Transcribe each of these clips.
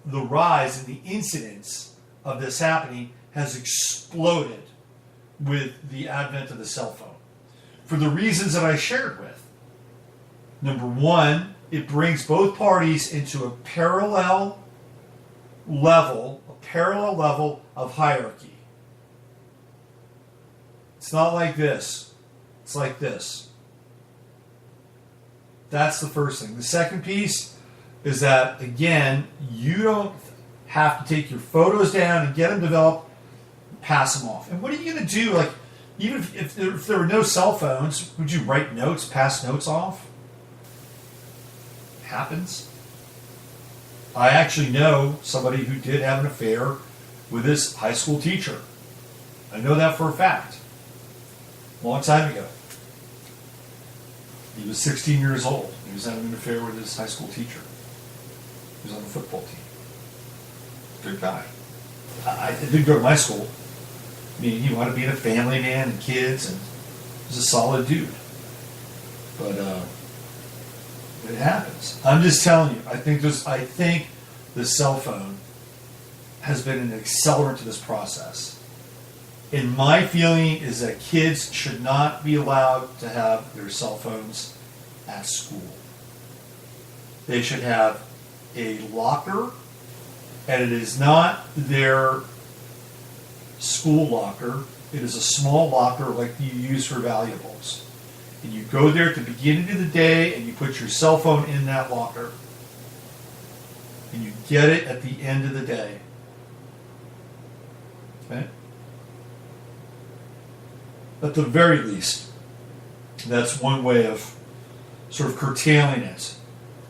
the rise in the incidence of this happening has exploded with the advent of the cell phone. For the reasons that I shared with. Number one, it brings both parties into a parallel level of hierarchy. It's not like this. It's like this. That's the first thing. The second piece is that, again, you don't have to take your photos down and get them developed and pass them off. And what are you going to do? Like, even if there were no cell phones, would you write notes, pass notes off? It happens. I actually know somebody who did have an affair with his high school teacher. I know that for a fact. A long time ago. He was 16 years old. He was having an affair with his high school teacher. He was on the football team. Good guy. I didn't go to my school. I mean, he wanted to be a family man and kids, and he was a solid dude. But it happens. I'm just telling you. I think the cell phone has been an accelerant to this process. And my feeling is that kids should not be allowed to have their cell phones at school. They should have a locker, and it is not their school locker. It is a small locker like you use for valuables. And you go there at the beginning of the day and you put your cell phone in that locker. And you get it at the end of the day. Okay? At the very least, that's one way of sort of curtailing it.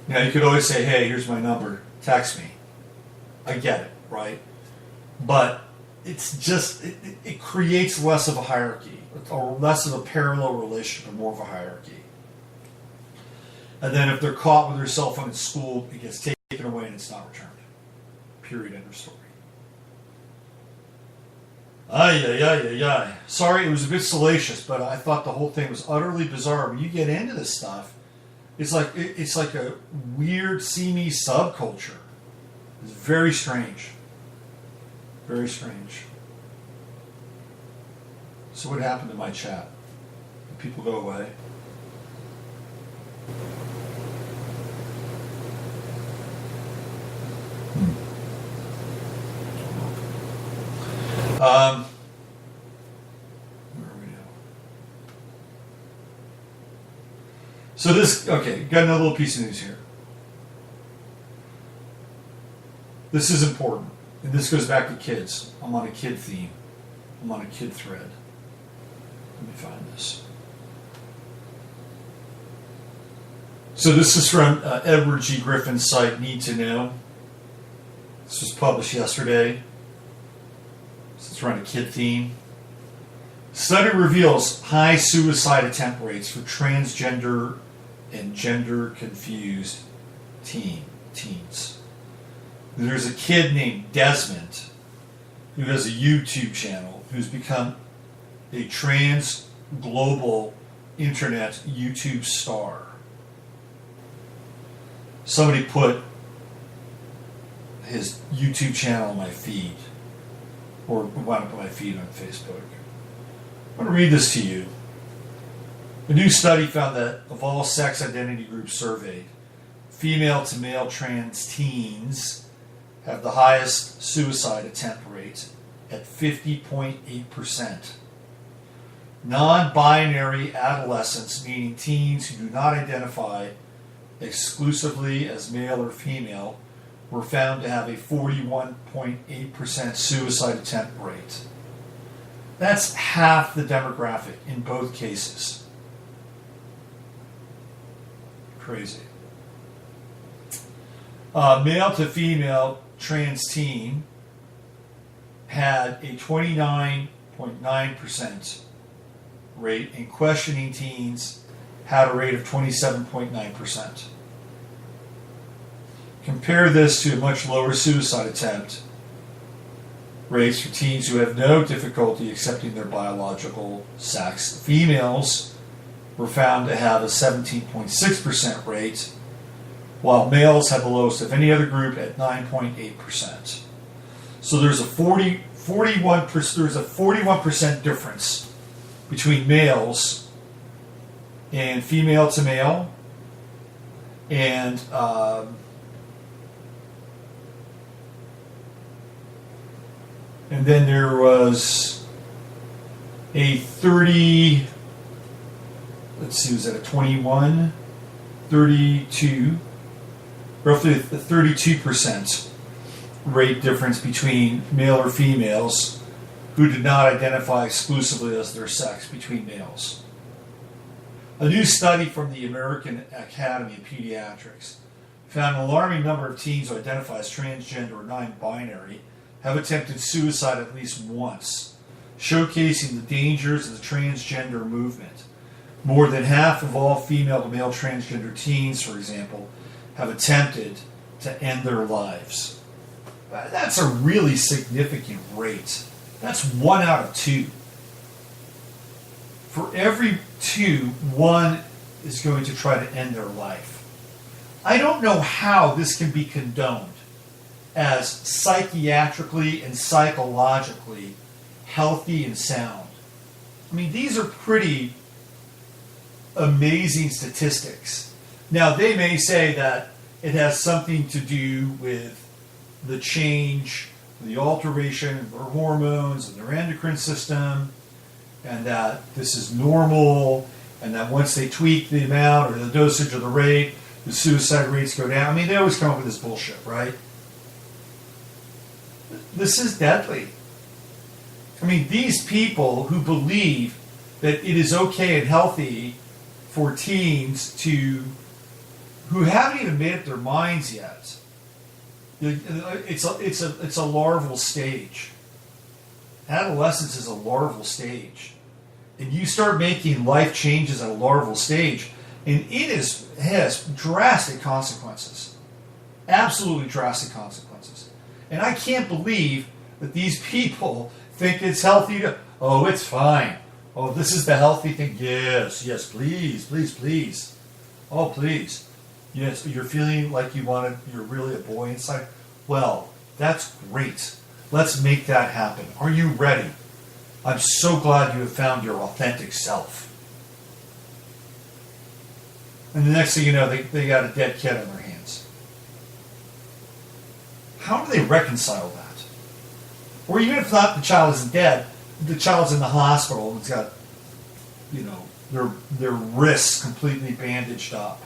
Now, you could always say, hey, here's my number, text me. I get it, right? But it's just, it creates less of a hierarchy, or less of a parallel relationship, and more of a hierarchy. And then if they're caught with their cell phone at school, it gets taken away and it's not returned. Period, end of story. Ay. Sorry, it was a bit salacious, but I thought the whole thing was utterly bizarre. When you get into this stuff, it's like a weird, seamy subculture. It's very strange. Very strange. So what happened to my chat? Did people go away? Where are we now? So got another little piece of news here. This is important, and this goes back to kids. I'm on a kid theme. I'm on a kid thread. Let me find this. So this is from Edward G. Griffin's site, Need to Know. This was published yesterday. It's around a kid theme. Study reveals high suicide attempt rates for transgender and gender-confused teens. There's a kid named Desmond who has a YouTube channel who's become a trans global internet YouTube star. Somebody put his YouTube channel on my feed, or wound up on my feed on Facebook. I'm going to read this to you. A new study found that of all sex identity groups surveyed, female to male trans teens have the highest suicide attempt rate at 50.8%. Non-binary adolescents, meaning teens who do not identify exclusively as male or female, were found to have a 41.8% suicide attempt rate. That's half the demographic in both cases. Crazy. Male to female trans teen had a 29.9% rate, and questioning teens had a rate of 27.9%. Compare this to a much lower suicide attempt rates for teens who have no difficulty accepting their biological sex. Females were found to have a 17.6% rate, while males had the lowest of any other group at 9.8%. So there's a 41% difference between males and female to male, and then there was a 30, let's see, was that a 21, 32, roughly a 32% rate difference between male or females who did not identify exclusively as their sex between males. A new study from the American Academy of Pediatrics found an alarming number of teens who identify as transgender or non-binary have attempted suicide at least once, showcasing the dangers of the transgender movement. More than half of all female to male transgender teens, for example, have attempted to end their lives. That's a really significant rate. That's 1 out of 2. For every 2, 1 is going to try to end their life. I don't know how this can be condoned as psychiatrically and psychologically healthy and sound. I mean, these are pretty amazing statistics. Now, they may say that it has something to do with the change, the alteration of their hormones and their endocrine system, and that this is normal, and that once they tweak the amount or the dosage or the rate, the suicide rates go down. I mean, they always come up with this bullshit, right? This is deadly. I mean, these people who believe that it is okay and healthy for teens who haven't even made up their minds yet. It's a larval stage. Adolescence is a larval stage. And you start making life changes at a larval stage, and it has drastic consequences. Absolutely drastic consequences. And I can't believe that these people think it's healthy to, oh, it's fine. Oh, this is the healthy thing. Yes, please, please, please. Oh, please. Yes, you're feeling like you're really a boy inside. Well, that's great. Let's make that happen. Are you ready? I'm so glad you have found your authentic self. And the next thing you know, they got a dead kid on their hands. How do they reconcile that? Or even if not, the child isn't dead, the child's in the hospital and it's got, their wrists completely bandaged up.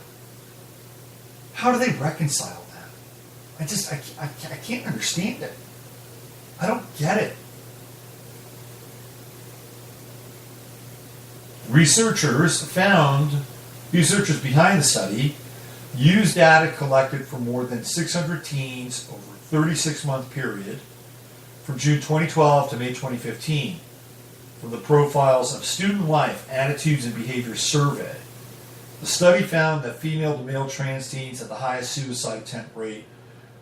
How do they reconcile that? I can't understand it. I don't get it. Researchers behind the study used data collected from more than 600 teens over a 36-month period from June 2012 to May 2015 from the Profiles of Student Life, Attitudes, and Behaviors survey. The study found that female to male trans teens had the highest suicide attempt rate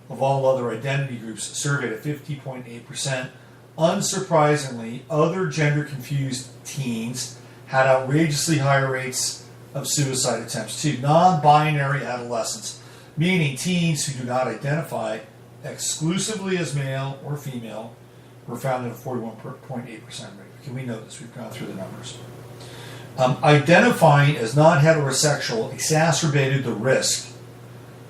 of all other identity groups, surveyed at 50.8%. Unsurprisingly, other gender-confused teens had outrageously higher rates of suicide attempts too. Non-binary adolescents, meaning teens who do not identify exclusively as male or female, were found at a 41.8% rate. Okay, we know this. We've gone through the numbers. Identifying as non-heterosexual exacerbated the risk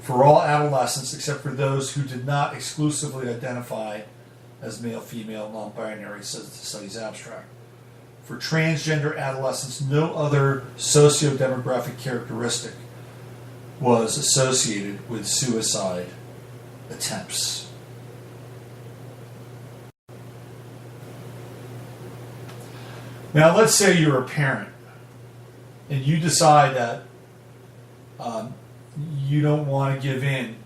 for all adolescents except for those who did not exclusively identify as male, female, non-binary, says the study's abstract. For transgender adolescents, no other socio-demographic characteristic was associated with suicide attempts. Now, let's say you're a parent and you decide that you don't want to give in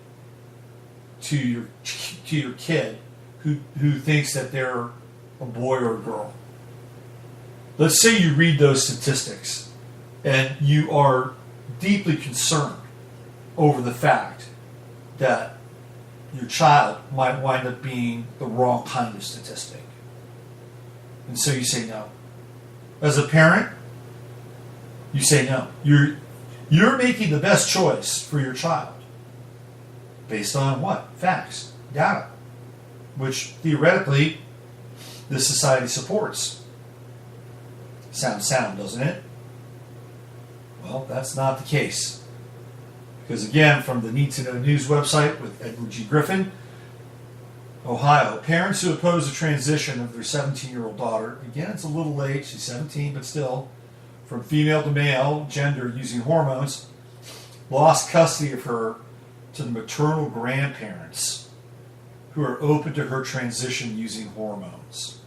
to your kid who thinks that they're a boy or a girl. Let's say you read those statistics and you are deeply concerned over the fact that your child might wind up being the wrong kind of statistic. And so you say no. As a parent, you say no. You're making the best choice for your child. Based on what? Facts. Data. Which, theoretically, this society supports. Sounds sound, doesn't it? Well, that's not the case. Because again, from the Need to Know News website with Edward G. Griffin, Ohio, parents who oppose the transition of their 17-year-old daughter, again, it's a little late, she's 17, but still, from female to male gender using hormones, lost custody of her to the maternal grandparents who are open to her transition using hormones.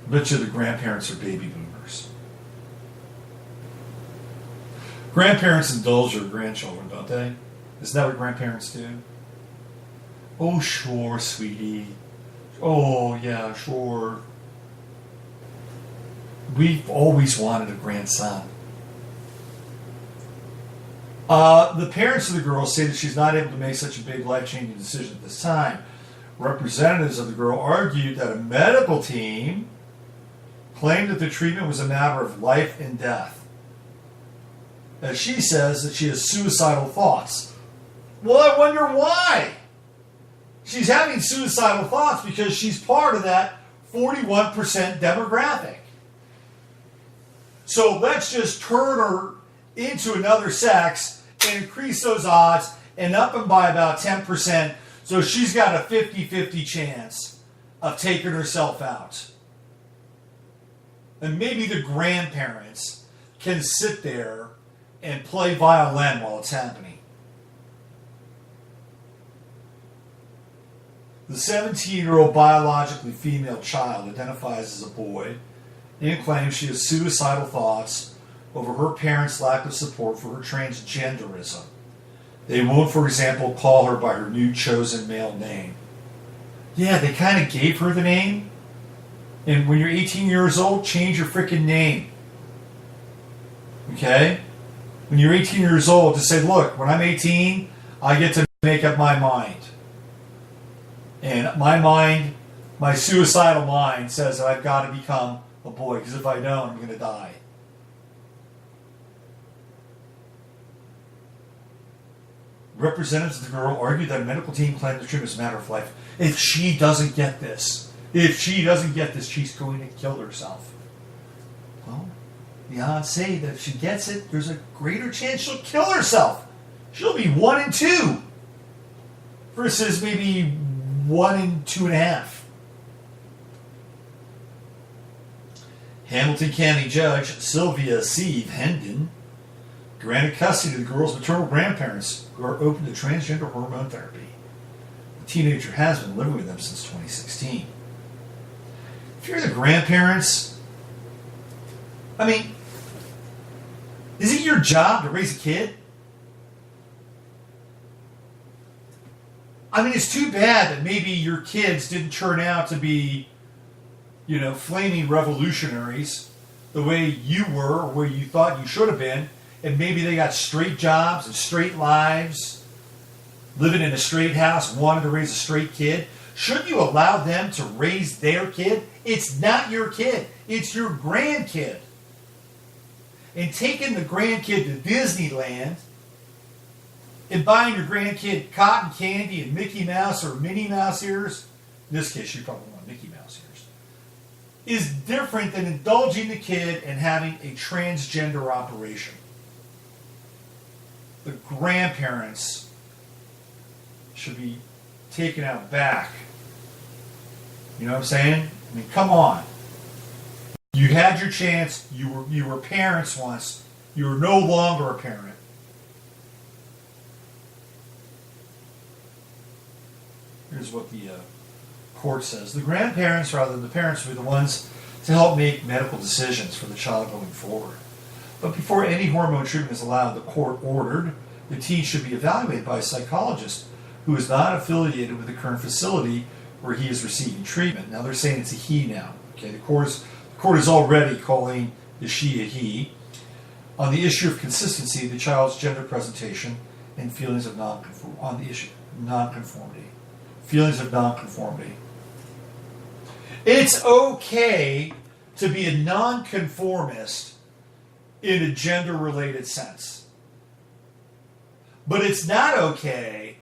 I bet you the grandparents are baby boomers. Grandparents indulge their grandchildren, don't they? Isn't that what grandparents do? Oh, sure, sweetie. Oh, yeah, sure. We've always wanted a grandson. The parents of the girl say that she's not able to make such a big life-changing decision at this time. Representatives of the girl argued that a medical team claimed that the treatment was a matter of life and death. As she says that she has suicidal thoughts. Well, I wonder why. She's having suicidal thoughts because she's part of that 41% demographic. So let's just turn her into another sex and increase those odds and up them by about 10%. So she's got a 50-50 chance of taking herself out. And maybe the grandparents can sit there and play violin while it's happening. The 17-year-old biologically female child identifies as a boy and claims she has suicidal thoughts over her parents' lack of support for her transgenderism. They won't, for example, call her by her new chosen male name. Yeah, they kind of gave her the name. And when you're 18 years old, change your freaking name. Okay? When you're 18 years old, just say, look, when I'm 18, I get to make up my mind. And my mind, my suicidal mind, says that I've got to become a boy, because if I don't, I'm going to die. Representatives of the girl argued that a medical team claimed the treatment was a matter of life. If she doesn't get this, she's going to kill herself. Well, the odds say that if she gets it, there's a greater chance she'll kill herself. She'll be 1 in 2 versus maybe 1 in 2.5. Hamilton County Judge Sylvia Sieve Hendon granted custody to the girl's maternal grandparents who are open to transgender hormone therapy. The teenager has been living with them since 2016. If you're the grandparents, I mean, is it your job to raise a kid? I mean, it's too bad that maybe your kids didn't turn out to be, flaming revolutionaries the way you were or where you thought you should have been, and maybe they got straight jobs and straight lives, living in a straight house, wanting to raise a straight kid. Shouldn't you allow them to raise their kid? It's not your kid. It's your grandkid. And taking the grandkid to Disneyland and buying your grandkid cotton candy and Mickey Mouse or Minnie Mouse ears, in this case you probably want Mickey Mouse ears, is different than indulging the kid and having a transgender operation. The grandparents should be taken out back. You know what I'm saying? I mean, come on. You had your chance. You were parents once. You are no longer a parent. Here's what the court says. The grandparents, rather than the parents, will be the ones to help make medical decisions for the child going forward. But before any hormone treatment is allowed, the court ordered the teen should be evaluated by a psychologist who is not affiliated with the current facility where he is receiving treatment. Now they're saying it's a he now. Okay, the court is already calling the she a he. On the issue of consistency, the child's gender presentation and feelings of nonconformity. Feelings of nonconformity. It's okay to be a nonconformist in a gender-related sense. But it's not okay